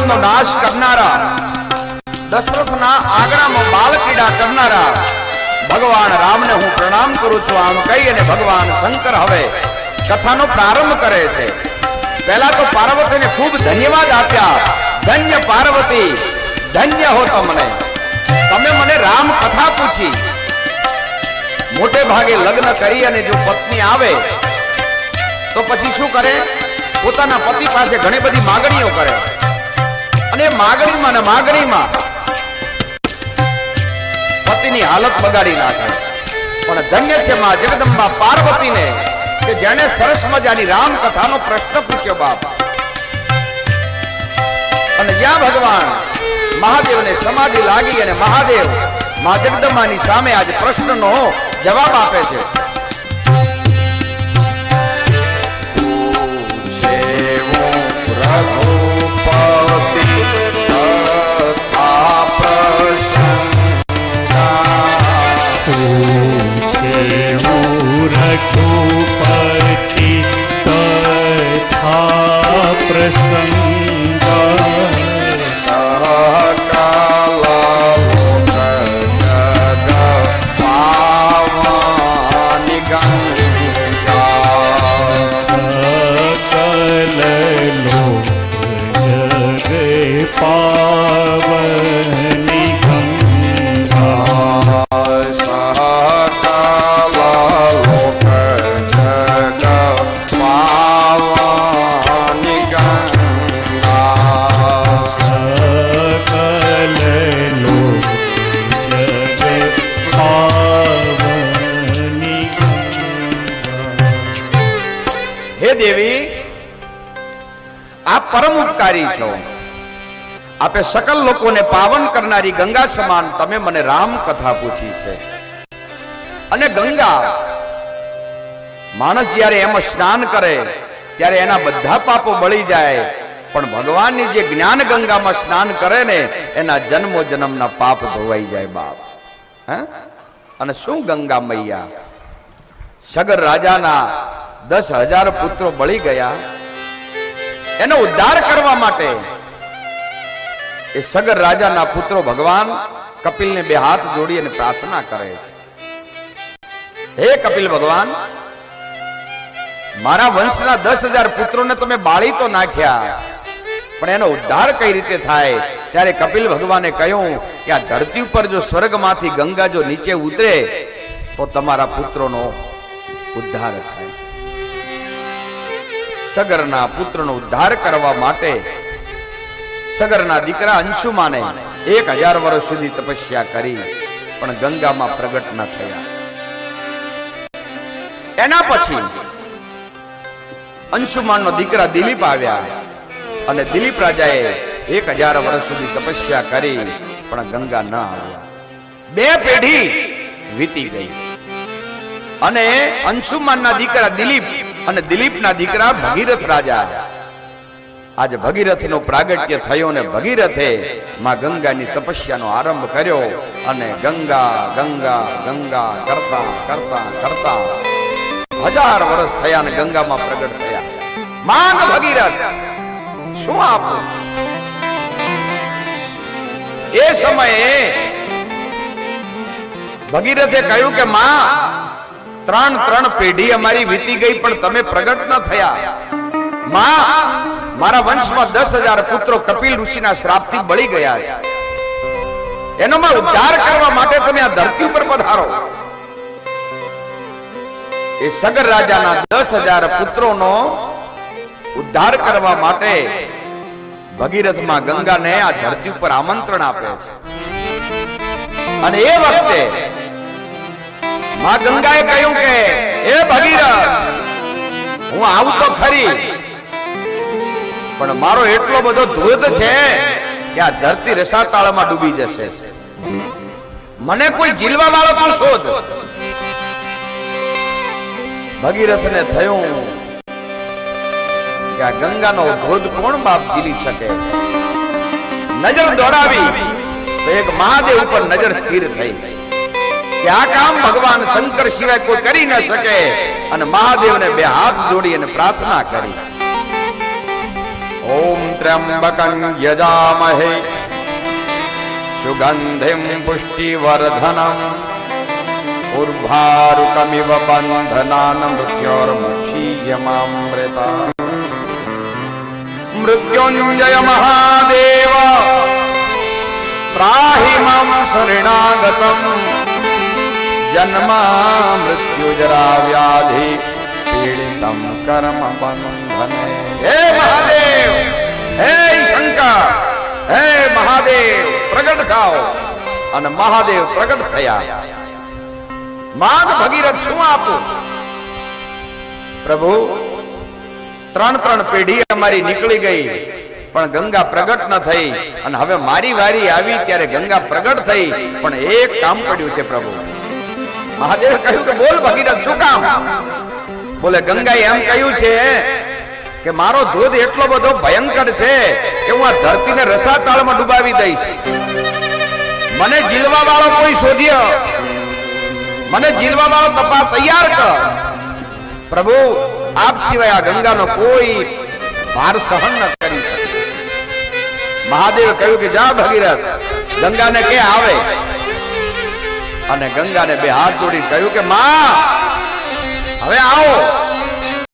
નો નાશ કરનારા, દશરથના આંગણામાં બાળકીડા કરનારા ભગવાન રામને હું પ્રણામ કરું છું. આમ કહી અને ભગવાન શંકર હવે કથાનો પ્રારંભ કરે છે. પહેલા તો પાર્વતીને ખૂબ ધન્યવાદ આપ્યા. ધન્ય પાર્વતી, ધન્ય હો તમને, તમે મને રામ કથા પૂછી. મોટે ભાગે લગ્ન કરી અને જો પત્ની આવે તો પછી શું કરે? પોતાના પતિ પાસે ઘણી બધી માગણીઓ કરે અને માગણીમાં ને માગણીમાં પતિની હાલત બગાડી નાખે. પણ ધન્ય છે માં જગદંબા પાર્વતીને કે જેણે સરસ મજાની રામ કથાનો પ્રશ્ન પૂછ્યો બાપ. અને જ્યાં ભગવાન મહાદેવને સમાધિ લાગી અને મહાદેવ માં જગદંબાની સામે આજ પ્રશ્નનો જવાબ આપે છે. रघुपति तथा प्रसंग પરમ ઉપકારી છો. આપે સકલ લોકોને પાવન કરનારી ગંગા સમાન તમે મને રામ કથા પૂછી છે. અને ગંગા, માણસ જ્યારે એમાં સ્નાન કરે ત્યારે એના બધા પાપો બળી જાય. પણ ભગવાનની જે જ્ઞાન ગંગામાં સ્નાન કરે ને એના જન્મો જન્મના પાપ ધોવાઈ જાય બાપ. અને શું ગંગા મૈયા, સગર રાજાના 10,000 પુત્રો બળી ગયા. એનો ઉદ્ધાર કરવા માટે એ સગર રાજાના પુત્રો ભગવાન કપિલને બે હાથ જોડી અને પ્રાર્થના કરે છે. હે કપિલ ભગવાન, મારા વંશના 10,000 પુત્રોને તમે બાળી તો નાખ્યા, પણ એનો ઉદ્ધાર કઈ રીતે થાય? ત્યારે કપિલ ભગવાને કહ્યું કે આ ધરતી ઉપર જો સ્વર્ગમાંથી ગંગા જો નીચે ઉતરે તો તમારા પુત્રોનો ઉદ્ધાર થાય. સગરના પુત્રનો ઉદ્ધાર કરવા માટે સગરના દીકરા અંશુમાને 1000 વર્ષ સુધી તપસ્યા કરી પણ ગંગામાં પ્રગટ ન થયા. એના પછી અંશુમાનનો દીકરા દિલીપ આવ્યા અને દિલીપ રાજાએ 1000 વર્ષ સુધી તપસ્યા કરી પણ ગંગા ન આવ્યા. 2 પેઢી વીતી ગઈ અને અંશુમાનના દીકરા દિલીપ અને દિલીપના દીકરા ભગીરથ રાજા. આજે ભગીરથનો પ્રાગટ્ય થયો ને ભગીરથે માં ગંગાની તપસ્યાનો આરંભ કર્યો અને ગંગા ગંગા ગંગા કરતા કરતા કરતા 1000 વર્ષ થયા ને ગંગામાં પ્રગટ થયા. માંગ ભગીરથ, શું આપું? એ સમયે ભગીરથે કહ્યું કે માં, 3 પેઢી અમારી વીતી ગઈ પણ તમે પ્રગટ ન થયા. માં, મારા વંશમાં 10,000 પુત્રો કપિલ ઋષિના શ્રાપથી બળી ગયા છે. એનો માં ઉદ્ધાર કરવા માટે તમે આ ધરતી ઉપર પધારો. એ સગર રાજાના 10,000 પુત્રોનો ઉદ્ધાર કરવા માટે ભગીરથ માં ગંગાને આ ધરતી ઉપર આમંત્રણ આપે છે. અને એ વખતે માં ગંગાએ કહ્યું કે હે ભગીરથ, હું આવું તો ખરી પણ મારો એટલો બધો ધોધ છે કે આ ધરતી રસાતાળમાં ડૂબી જશે. મને કોઈ જીલવા વાળો તો શોધ. ભગીરથને થયું કે આ ગંગાનો ધોધ કોણ બાપ જીલી શકે? નજર દોડાવી તો એક મહાદેવ ઉપર નજર સ્થિર થઈ કે આ કામ ભગવાન શંકર સિવાય કોઈ કરી ન શકે. અને મહાદેવને 2 હાથ જોડી અને પ્રાર્થના કરી ઓમ ત્ર્યંબકં યજામહે સુગંધિમ પુષ્ટિવર્ધનમ ઉર્ભારુકમિવ બંધનાન મૃત્યોર્મક્ષીયમામૃતા મૃત્યુંજય મહાદેવ ત્રાહિ મામ શરણાગતમ જન્મ મૃત્યુજરા વ્યાધિ પીડિતમ કર્મ બંધને. હે મહાદેવ, હે શંકર, હે મહાદેવ પ્રગટ થાઓ. અને મહાદેવ પ્રગટ થયા. માંગ ભગીરથ શું આપું? પ્રભુ, ત્રણ પેઢી અમારી નીકળી ગઈ પણ ગંગા પ્રગટ ન થઈ, અને હવે મારી વારી આવી ત્યારે ગંગા પ્રગટ થઈ, પણ એક કામ પડ્યું છે પ્રભુ. મહાદેવ કહ્યું કે બોલ ભગીરથ, શું કામ? બોલે ગંગાએ એમ કહ્યું છે કે મારો ધોધ એટલો બધો ભયંકર છે કે હું આ ધરતીને રસાતાળમાં ડુબાવી દઈશ. મને જીલવા વાળો કોઈ શોધ્યો, મને જીલવા વાળો તપા તૈયાર કર. પ્રભુ, આપ સિવાય આ ગંગાનો કોઈ ભાર સહન ન કરી શકે. મહાદેવ કહ્યું કે જા ભગીરથ, ગંગાને કે આવે. અને ગંગાને બે હાથ જોડી કહ્યું કે માં, હવે આવો.